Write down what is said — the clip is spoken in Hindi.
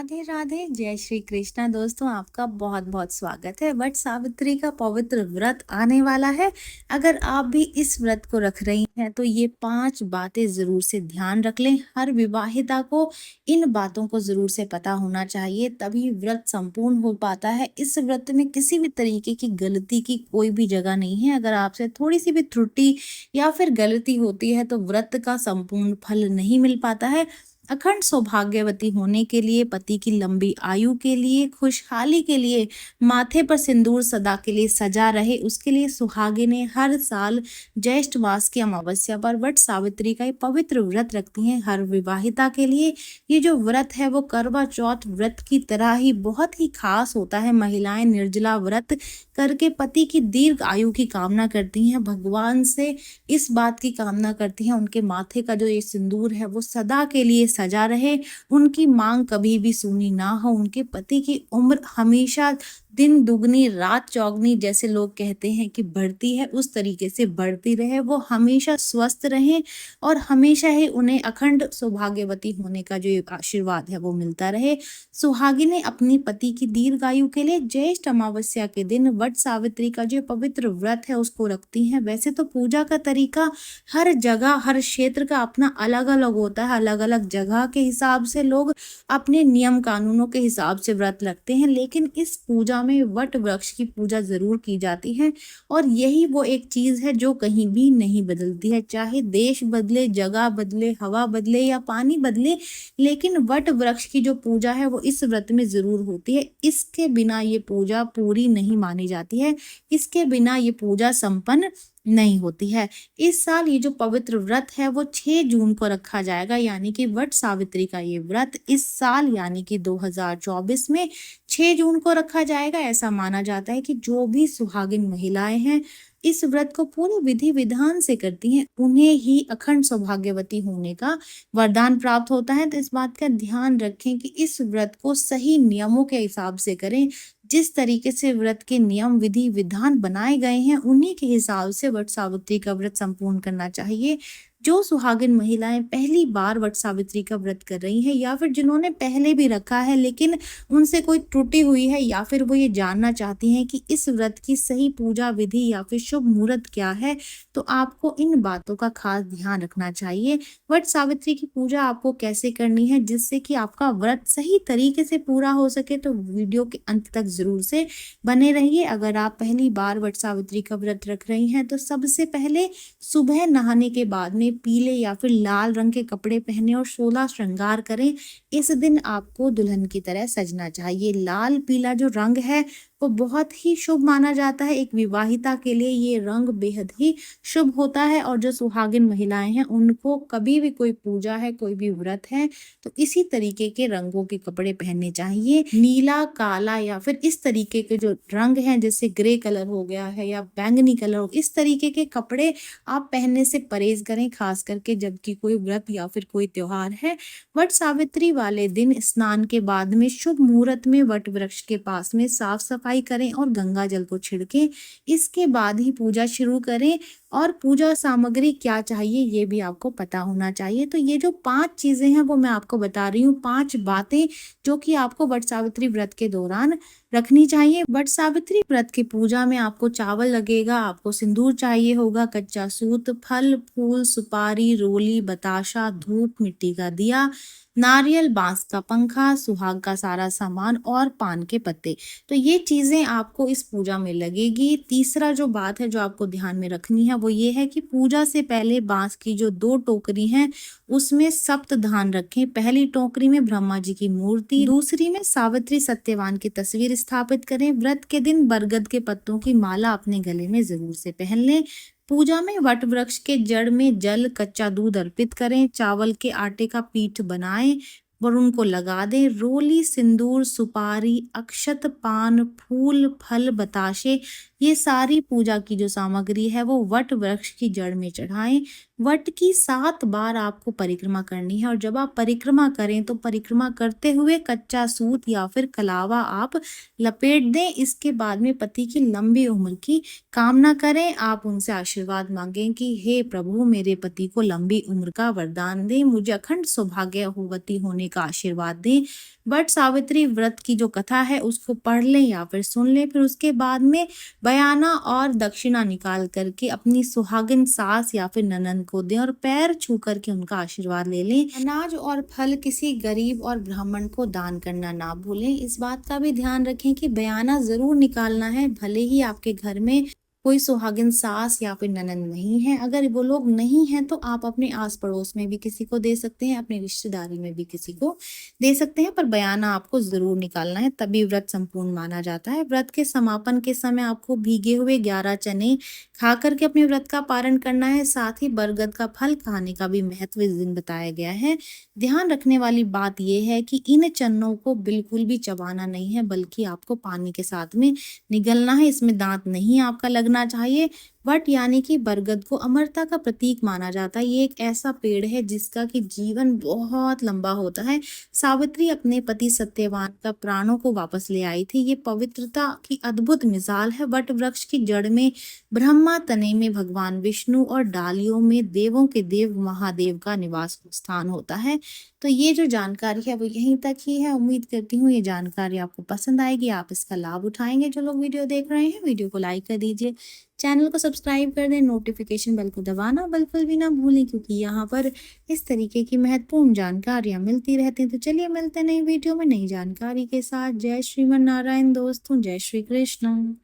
राधे राधे, जय श्री कृष्णा। दोस्तों, आपका बहुत बहुत स्वागत है। वट सावित्री का पवित्र व्रत आने वाला है। अगर आप भी इस व्रत को रख रही हैं तो ये 5 बातें जरूर से ध्यान रख लें। हर विवाहिता को इन बातों को जरूर से पता होना चाहिए, तभी व्रत संपूर्ण हो पाता है। इस व्रत में किसी भी तरीके की गलती की कोई भी जगह नहीं है। अगर आपसे थोड़ी सी भी त्रुटि या फिर गलती होती है तो व्रत का संपूर्ण फल नहीं मिल पाता है। अखंड सौभाग्यवती होने के लिए, पति की लंबी आयु के लिए, खुशहाली के लिए, माथे पर सिंदूर सदा के लिए सजा रहे, उसके लिए सुहागिनें हर साल ज्येष्ठ मास की अमावस्या पर वट सावित्री का ये पवित्र व्रत रखती हैं। हर विवाहिता के लिए ये जो व्रत है वो करवा चौथ व्रत की तरह ही बहुत ही खास होता है। महिलाएं निर्जला व्रत करके पति की दीर्घ आयु की कामना करती हैं, भगवान से इस बात की कामना करती हैं उनके माथे का जो ये सिंदूर है वो सदा के लिए सजा रहे, उनकी मांग कभी भी सूनी ना हो, उनके पति की उम्र हमेशा दिन दुगनी रात चौगनी, जैसे लोग कहते हैं कि बढ़ती है, उस तरीके से बढ़ती रहे, वो हमेशा स्वस्थ रहे और हमेशा ही उन्हें अखंड सौभाग्यवती होने का जो आशीर्वाद है वो मिलता रहे। सुहागिनें अपनी पति की दीर्घायु के लिए ज्येष्ठ अमावस्या के दिन वट सावित्री का जो पवित्र व्रत है उसको रखती हैं। वैसे तो पूजा का तरीका हर जगह, हर क्षेत्र का अपना अलग अलग होता है। अलग अलग जगह के हिसाब से लोग अपने नियम कानूनों के हिसाब से व्रत रखते हैं, लेकिन इस पूजा में वट वृक्ष की पूजा जरूर की जाती है। और यही वो एक चीज है जो कहीं भी नहीं बदलती है। चाहे देश बदले, जगह बदले, हवा बदले या पानी बदले, लेकिन वट वृक्ष की जो पूजा है वो इस व्रत में जरूर होती है। इसके बिना ये पूजा पूरी नहीं मानी जाती है, इसके बिना ये पूजा संपन्न नहीं होती है। इस साल ये जो पवित्र व्रत है वो 6 जून को रखा जाएगा, यानी कि वट सावित्री का ये व्रत इस साल यानी कि 2024 में 6 जून को रखा जाएगा। ऐसा माना जाता है कि जो भी सुहागिन महिलाएं हैं इस व्रत को पूरे विधि विधान से करती हैं, उन्हें ही अखंड सौभाग्यवती होने का वरदान प्राप्त होता है। तो इस बात का ध्यान रखें कि इस व्रत को सही नियमों के हिसाब से करें। जिस तरीके से व्रत के नियम विधि विधान बनाए गए हैं उन्हीं के हिसाब से वट सावित्री का व्रत संपूर्ण करना चाहिए। जो सुहागिन महिलाएं पहली बार वट सावित्री का व्रत कर रही हैं या फिर जिन्होंने पहले भी रखा है लेकिन उनसे कोई त्रुटि हुई है, या फिर वो ये जानना चाहती हैं कि इस व्रत की सही पूजा विधि या फिर शुभ मुहूर्त क्या है, तो आपको इन बातों का खास ध्यान रखना चाहिए। वट सावित्री की पूजा आपको कैसे करनी है जिससे कि आपका व्रत सही तरीके से पूरा हो सके, तो वीडियो के अंत तक जरूर से बने रहिए। अगर आप पहली बार वट सावित्री का व्रत रख रही हैं तो सबसे पहले सुबह नहाने के बाद में पीले या फिर लाल रंग के कपड़े पहने और 16 श्रृंगार करें। इस दिन आपको दुल्हन की तरह सजना चाहिए। लाल पीला जो रंग है वो बहुत ही शुभ माना जाता है। एक विवाहिता के लिए ये रंग बेहद ही शुभ होता है, और जो सुहागिन महिलाएं हैं उनको कभी भी कोई पूजा है, कोई भी व्रत है, तो इसी तरीके के रंगों के कपड़े पहनने चाहिए। नीला, काला या फिर इस तरीके के जो रंग हैं, जैसे ग्रे कलर हो गया है या बैंगनी कलर हो, इस तरीके के कपड़े आप पहनने से परहेज करें, खास करके जबकि कोई व्रत या फिर कोई त्योहार है। वट सावित्री वाले दिन स्नान के बाद में शुभ मुहूर्त में वट वृक्ष के पास में साफ सफाई करें और गंगा जल को छिड़कें। इसके बाद ही पूजा शुरू करें। और पूजा सामग्री क्या चाहिए ये भी आपको पता होना चाहिए। तो ये जो 5 चीजें हैं वो मैं आपको बता रही हूँ, 5 बातें जो कि आपको वट सावित्री व्रत के दौरान रखनी चाहिए। वट सावित्री व्रत की पूजा में आपको चावल लगेगा, आपको सिंदूर चाहिए होगा, कच्चा सूत, फल फूल, सुपारी, रोली, बताशा, धूप, मिट्टी का दिया, नारियल, बांस का पंखा, सुहाग का सारा सामान और पान के पत्ते। तो ये चीजें आपको इस पूजा में लगेगी। तीसरा जो बात है जो आपको ध्यान में रखनी है वो ये है कि पूजा से पहले बांस की जो 2 टोकरी हैं उसमें सप्त धान रखें। पहली टोकरी में ब्रह्मा जी की मूर्ति, दूसरी में सावित्री सत्यवान की तस्वीर स्थापित करें। व्रत के दिन बरगद के पत्तों की माला अपने गले में जरूर से पहन लें। पूजा में वट वृक्ष के जड़ में जल, कच्चा दूध अर्पित करें। चावल के आटे का पीठ बनाएं और उनको लगा दें। रोली, सिंदूर, सुपारी, अक्षत, पान, फूल, फल, बताशे, ये सारी पूजा की जो सामग्री है वो वट वृक्ष की जड़ में चढ़ाएं। वट की 7 बार आपको परिक्रमा करनी है, और जब आप परिक्रमा करें तो परिक्रमा करते हुए कच्चा सूत या फिर कलावा आप लपेट दें। इसके बाद में पति की लंबी उम्र की कामना करें। आप उनसे आशीर्वाद मांगें कि हे प्रभु, मेरे पति को लंबी उम्र का वरदान दें, मुझे अखंड सौभाग्यवती होने सोने का आशीर्वाद दें। बट सावित्री व्रत की जो कथा है उसको पढ़ लें या फिर सुन लें, फिर उसके बाद में बयाना और दक्षिणा निकाल करके अपनी सुहागिन सास या फिर ननंद को दें और पैर छू करके उनका आशीर्वाद ले लें। अनाज और फल किसी गरीब और ब्राह्मण को दान करना ना भूलें। इस बात का भी ध्यान रखें कि बयाना जरूर निकालना है, भले ही आपके घर में कोई सुहागिन सास या फिर ननंद नहीं है। अगर वो लोग नहीं हैं तो आप अपने आस पड़ोस में भी किसी को दे सकते हैं, अपनी रिश्तेदारी में भी किसी को दे सकते हैं, पर बयाना आपको जरूर निकालना है, तभी व्रत संपूर्ण माना जाता है। व्रत के समापन के समय आपको भीगे हुए 11 चने खा करके अपने व्रत का पारण करना है। साथ ही बरगद का फल खाने का भी महत्व इस दिन बताया गया है। ध्यान रखने वाली बात यह है कि इन चनों को बिल्कुल भी चबाना नहीं है, बल्कि आपको पानी के साथ में निगलना है। इसमें दांत नहीं आपका लगना चाहिए। वट यानी कि बरगद को अमरता का प्रतीक माना जाता है। ये एक ऐसा पेड़ है जिसका कि जीवन बहुत लंबा होता है। सावित्री अपने पति सत्यवान का प्राणों को वापस ले आई थी। ये पवित्रता की अद्भुत मिसाल है। वट वृक्ष की जड़ में ब्रह्मा, तने में भगवान विष्णु और डालियों में देवों के देव महादेव का निवास स्थान होता है। तो ये जो जानकारी है वो यहीं तक ही है। उम्मीद करती हूँ ये जानकारी आपको पसंद आएगी, आप इसका लाभ उठाएंगे। जो लोग वीडियो देख रहे हैं वीडियो को लाइक कर दीजिए, चैनल को सब्सक्राइब कर दें, नोटिफिकेशन बेल को दबाना बिल्कुल भी ना भूलें, क्योंकि यहाँ पर इस तरीके की महत्वपूर्ण जानकारियाँ मिलती रहती हैं। तो चलिए मिलते हैं नई वीडियो में नई जानकारी के साथ। जय श्रीमन नारायण दोस्तों, जय श्री कृष्ण।